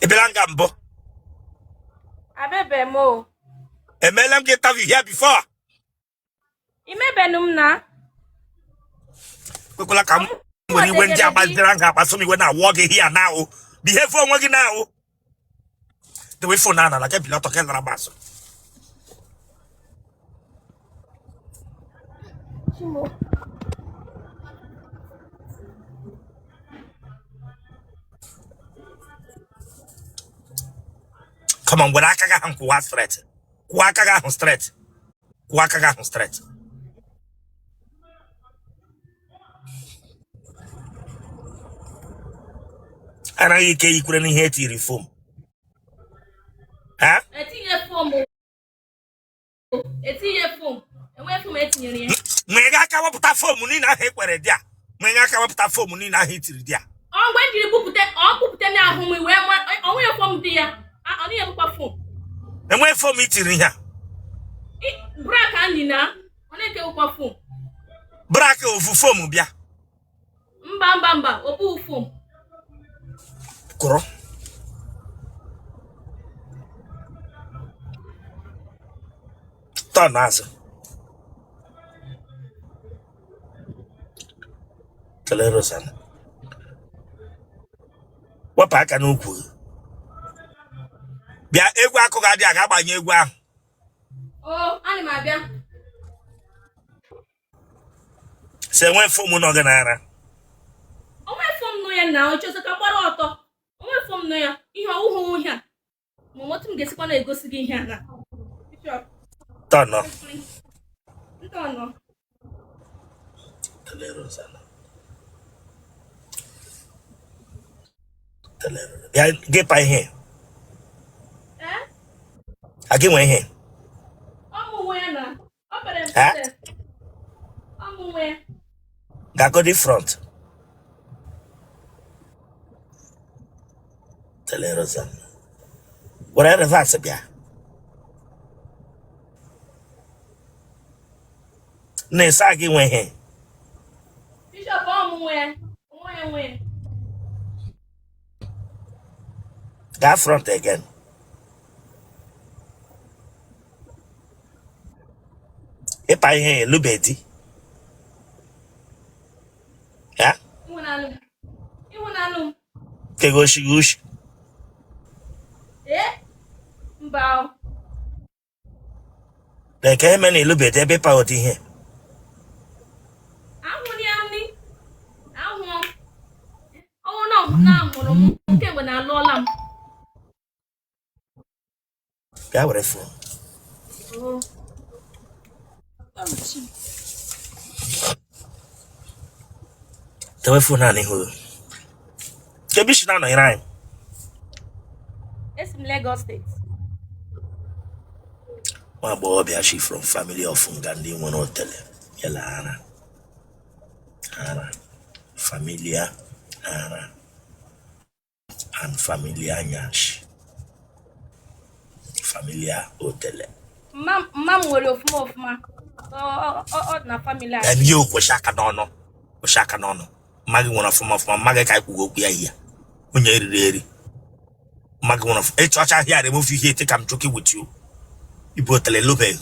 Ibelanga mbo. Abebe mo. Emelam get have you here before. Imebenum na. Kukula kam when you went down by Dranga, but some when I walk here now. Behave for walking now. The way for Nana, like a pilot of Rabasso. Come on, when I can't go straight. Wakaga straight. Wakaga straight. And I couldn't hear the reform. Huh? It's your phone. And where from it in your Mega come up with that phone, Munina hate where they are. Mega come up with that phone, Munina hate it there. Oh, when did you put that? I'll put them out whom we wear only a phone, dear. I only have a phone. And where for me to here? Brack Andy now. Only a phone. Brack of phone, Bia. Mbamba, or phone. Kuro. Don't answer. Telerosan. What pack and uku? Bia egwa akogadi agabanye egwa. Oh, animal bia. Say when phone no ganara. Oh, my phone no ya now, just a couple auto. Oh, my phone no ya. You know who here. Momotum gets upon a ghost again here now. Don't know. Don't know. Telerosan. Yeah, get by here. Eh? I get my hand. I'm aware now. Huh? I'm aware. Go the front. Telerosan. Whatever that's a Nesagi went here. Bishop, I'm aware. Aware. That front again. If I hear Lubeti. Yeah? You want to Kegoshi. Eh? Bow. They came in a little bit, every power here. Oh, no, okay, when I know That was a phone. Oh. The way for Nanny who. The bishop on the line. It's in Lagos State. My boy, she from family of Fungandi, one Otele. Yala Ara. Familia Ara. And Familia Nyash. Familia Otele. Mam worry of more of ma. Oh, na familia. And you was Shaka Dono. Shaka Dono. Maggie one of my Magakai who go here. When you're ready. Maggie one of a church here, remove you here, take I'm joking with you. You bought a little bit.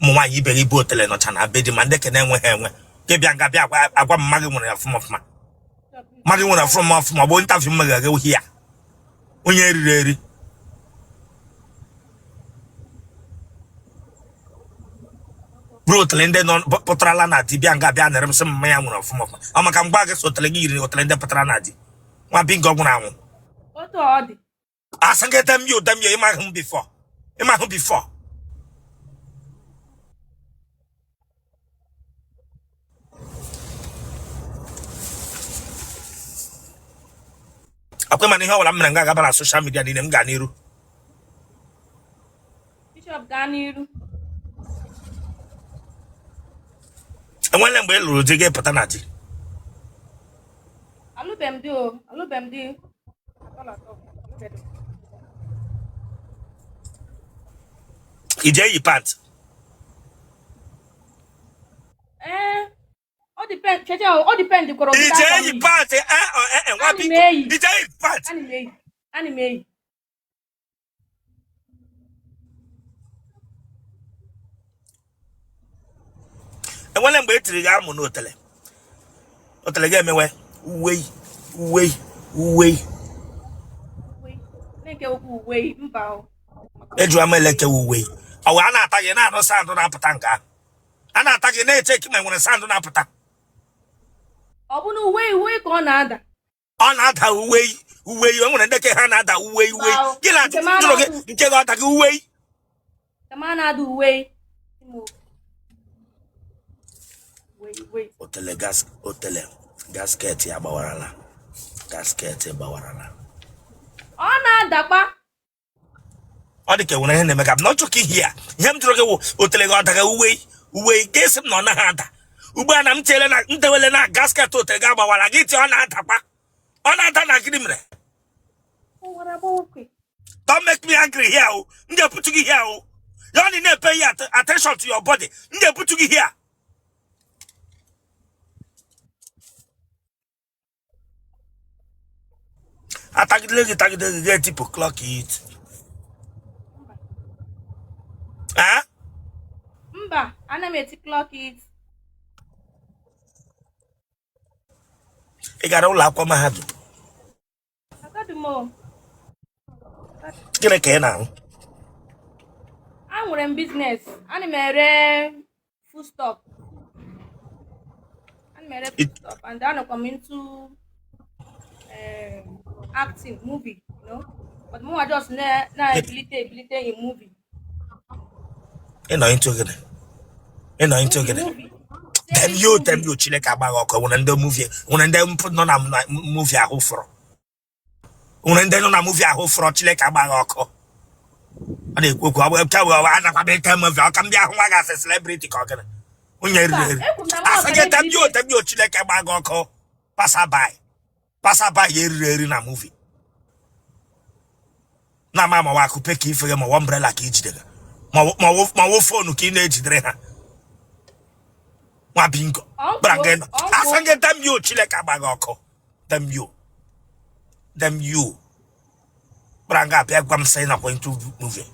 Mwa you be Otele not an abedi man, they can then with him. Gabian Gabia, I want Maggie one of my Maggie one from my won't have you go here. When you're ready. Brooklyn, non Potralana, Tibianga Banner, some man from I'm a come back so Telegi or Telenda Patranadi. One big go now. What odd? I sang get them you in my home before. In my home before. I put my whole I'm social media in them Ganiru. Bishop Ganiru. And when I'm well, to get Patanati. I look them do. EJ pant. All depend. All depend. EJ pant. What DJ pant. Anime. And when I'm waiting to go to Otele. Otele get me way. Make a way mba. Ejuama leke way. Oh, Anna Tagina no sound on Apatanga. Anna Tagina take him when a sound on Apata. Obunu way ka ọ na-ada. On other way, you want to take another way. Get out of get out of way. The man na-ada way. Way. Otele gasket ya bawarala. Gasket bawarala. Ọ na-adakwa. Ọ dị ka nwere ihe na-eme ka m nọchọ ka ihe a ihe m jụrụ gị Otele gị ọ daga uwe ga-esi m na ọ naghị ada ugbu a na m tiele na ntewele na gasket Otele gị agbawara gị tie ọ na-adakwa ọ na-ada na gịnị mere don't make me angry here o m ga-ebutu gị here o you only need to pay attention to your body m ga-ebutu gị here atagidele gị get tipo clock it ah Mba, ana m eti clock it. ị gara ụlọ akwụkwọ mahadum Agadi mo. gịnị ka ị na-arụ Enwere m business. Ana m ere food stuff. And then I come into acting, movie, you know. But more just na ability in movie. ị nọ into gịnị Them you Chineke agbaghị ọkụ nwere ndị nọ na movie ahụ fọrọ nwere ndị nọ na movie ahụ fọrọ Chineke agbaghị ọkụ ọ na-ekwu okwu anakwabe ike movie ọka ndị ahụ nwa ga-asị celebrity ka ọ gịnị onye riri asịghị them you Chineke agbaghị ọkụ passerby ya eriri na movie na ama mawa akụpe ka ifeghe ma umbrella ka ijidere ma wo phone ka ị na-ejidere ha Wa bingo. Brangeno. Asange them you Chileka bagoko. Them you. Branga piagwam say na going to movie.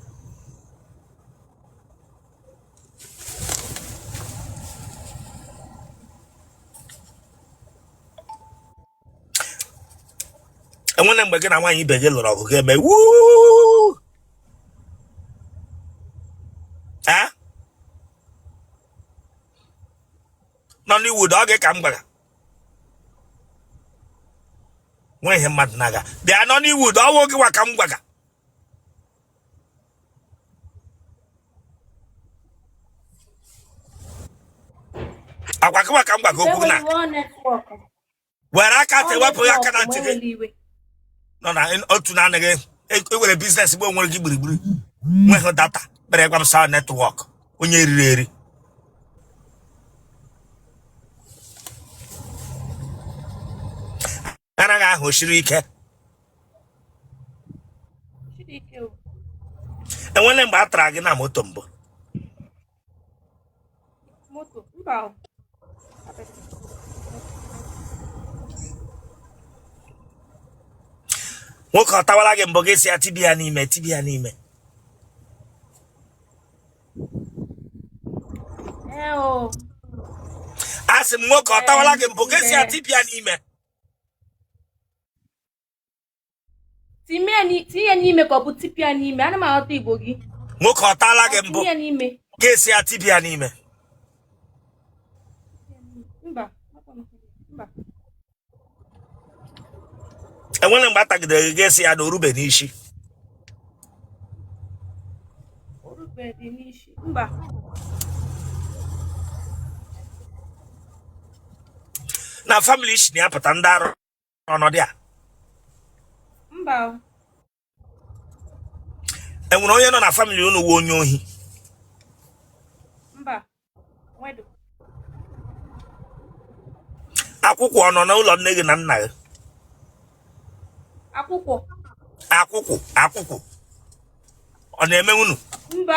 And when I'm beginning, I want you begin to get me. Woo! Huh? Nollywood oge ka m gwara nwe ihe mmadụ naga bịa Nollywood ọwụ gị wa ka m gwaga agwa gị wa ka m gwaga okwu na were aka te wepụ ya aka na ntị gị nọ na otu na anaghị ewere biznes gbe nwere gị gburugburu nweghị data bere gwa m sa netwọk onye riri eri anaghị ahụ siri ike enwere mgbe a tara gị na moto mbụ nwoke ọ tawara gị mbọ gị si ya tibia n'ime asị m nwoke ọ tawara gị mbọ gị si ya tibia n'ime tinye n'ime ka ọ bụ tipịa n'ime ana m aghọta Igbo gị nwoke ọ tala gị mbụ ga-esi ya tipịa n'ime mba enwere mgbe atagidere gị ga-esi ya na orube n'isi mba na family ishi na apụta ndị arụ ọnọdụ a mba enwere onye nọ na family unu nwe onye ohi mba wedo akwụkwọ ọ nọ n'ụlọ nne gị na nna gị akwụkwọ ọ na-eme unu mba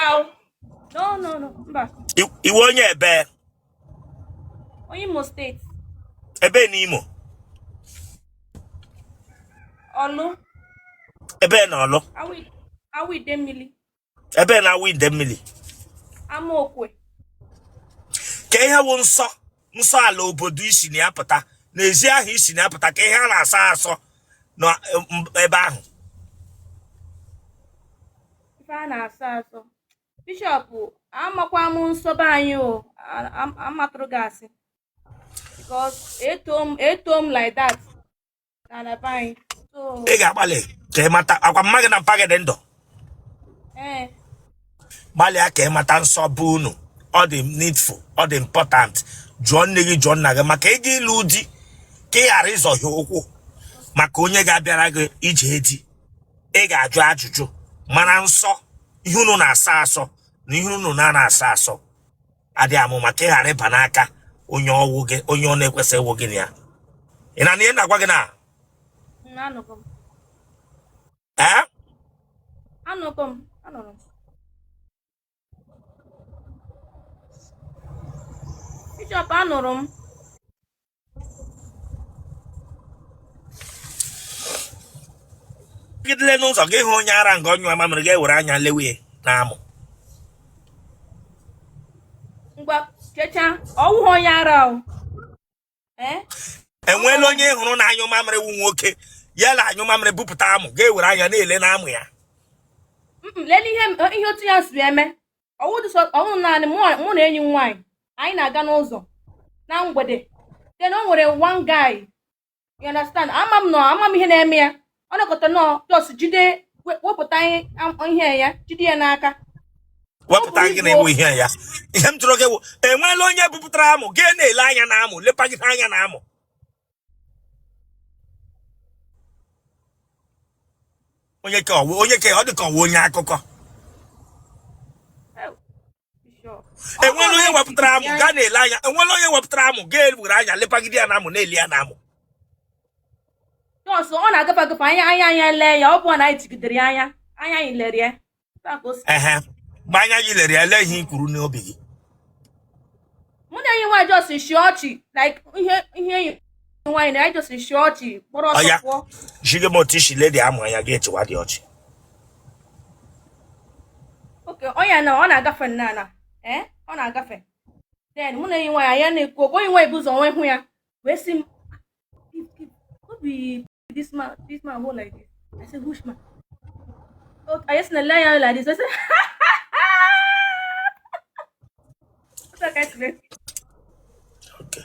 no mba iwe onye ebe onye Imo steeti ebe n'Imo Ọlụ ebe na olo Awoidemmiri ebe na Awoidemmiri Amaokwe ka ihe wụ nsọ ala obodo isi na apụta n'ezi ahụ isi na apụta ka ihe a na-asa asọ na ebe ahụ ife a na-asa asọ Bishop amakwa m nsọ be anyị o amatụrụ gasị because eto m like that na be anyị so ị ga-agbalị ka ịmata akwa mma gị na mpa gị dị ndụ gbalịa ka ịmata nsọ bụ unu ọ dị needful ọ dị important jụọ nne gị jụọ nna gị maka ego ịlụ di ka ị ghara ịzọhie ụkwụ maka onye ga-abịara gị ije di ị ga-ajụ ajụjụ mara nsọ ihe unu na-asa asọ na ihe unu na-asa asọ adị amụ maka ị ghara ịba n'aka onye ọwụ gị onye ọ na-ekwesị ịwụ gị na ya ị na ihe na-agwa gị na anụrụ m Bishop anụrụ m gidele n'ụzọ gị hụ onye ara nga onye mamịrị ga-ewere anya lewe na-amụ ngwa checha ọwụghị onye ara o enweela onye hụrụ na anyụ mamịrị wu nwoke ya na anyụ mamịrị bupụta amụ ga-ewere anya na-ele na amụ ya lelee ihe otu ya si eme ọwụ naanị mụ na enyi m nwaanyị anyị na-aga n'ụzọ na mgbede then o nwere one guy you understand ama m ihe na-eme ya ọ nakọta nọ just jide wepụta ihe ya jide ya n'aka wepụta gị na-ewe ihe ya ihe m tụrụ gị bụ enweela onye bupụtara amụ ga na-ele anya na amụ lepagide anya na amụ onye ka ọ dị ka ọwụ onye akụkọ enweela onye wepụtara amụ ga na-ele anya enweela onye wepụtara amụ ga-ewere anya lepagide ya na amụ na-eli ya na amụ nọọsụ ọ na-agafe agafe anya lee ya ọ bụ na anyị tigidere ya anya anyị lere ya mgbe anya gị lere ya lee ihe i kwuru n'obi gị mụ na enyi nwaanyị jọsi shi ọchị like ihe enyi nwaanyị na anyị jọsi shi ọchị kpọrọ ọsọ pụọ jige m otu isi ledi amụ anya gị echewa dị ọchị oke ọnya na ọ na-agafe nnana ọ na-agafe then mụ na enyi nwaanyị anya na-ekwu onye nwaanyị bụ ụzọ nwe hụ ya wee sị m be this man who like this. I said, which man? Oh, I just lie like this. I said, okay.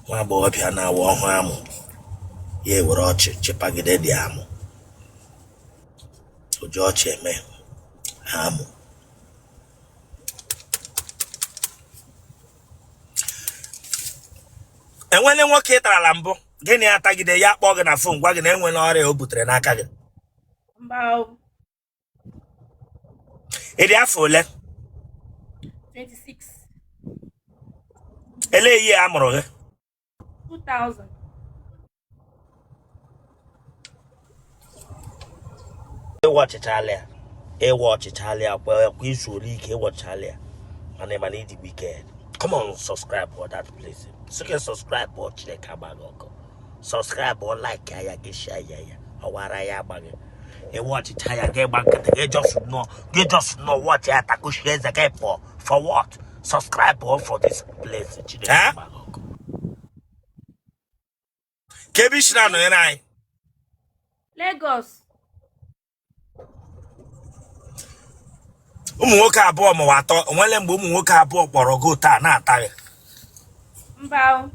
Nwa agbọghọbịa na-awa ọhụ amụ ya ewere ọchị chịpagide dị amụ oji ọchị eme ha amụ enwele nwoke ị tarala mbụ gịnị atagide ya kpọọ gị na fon gwa gị na enwela ọrịa o butere n'aka gị ịdị afọ ole 26 ele ihe a mụrụ gị 2000 ịwa ọchịchala ya kwa izu ole ike ịwa ọchịchala ya mana ịdị wicked. Come on, subscribe for that place. So can subscribe or check out. Subscribe or like ya get share ya. Or what I am bag. And watch it ya get back. You just know what ya taku shares again for what? Subscribe or for this place. Huh? Kebishna no yenai. Lagos. Ụmụ nwoke abụọ ma watọ onwele mgbe ụmụ nwoke abụọ kpọrọ go taa na-ata ya mba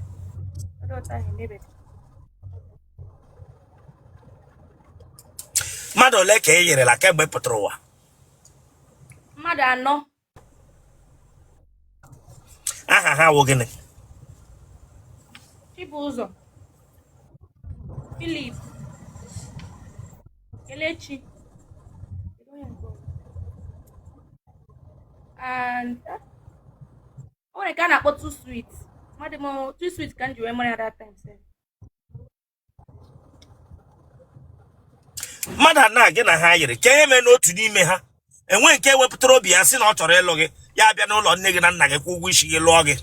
mmadụ ole ka e nyerela kemgbe pụtara ụwa mmadụ anọ aha ha wụ gịnị Chibụzọ Philip Kelechi and oh, I can't put too sweet. Madam, too sweet can't you remember at that time, sir? Mother na gị na ha yiri ka eme n'otu n'ime ha enwe nke wepụtara obi ya sị na ọ chọrọ ịlụ gị ya bịa n'ụlọ nne gị na nna gị kwụ ụgwọ isi gị lụọ gị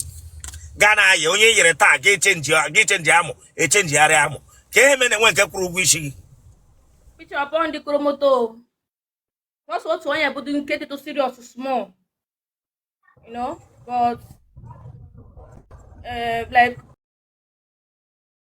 gaa na aya onye yiri taa ga-echenji amụ echenjigharị amụ ka eme na enwe nke kwụrụ ụgwọ isi gị picture upon the chromoto. That's what one you doing get it to serious small. You know, but like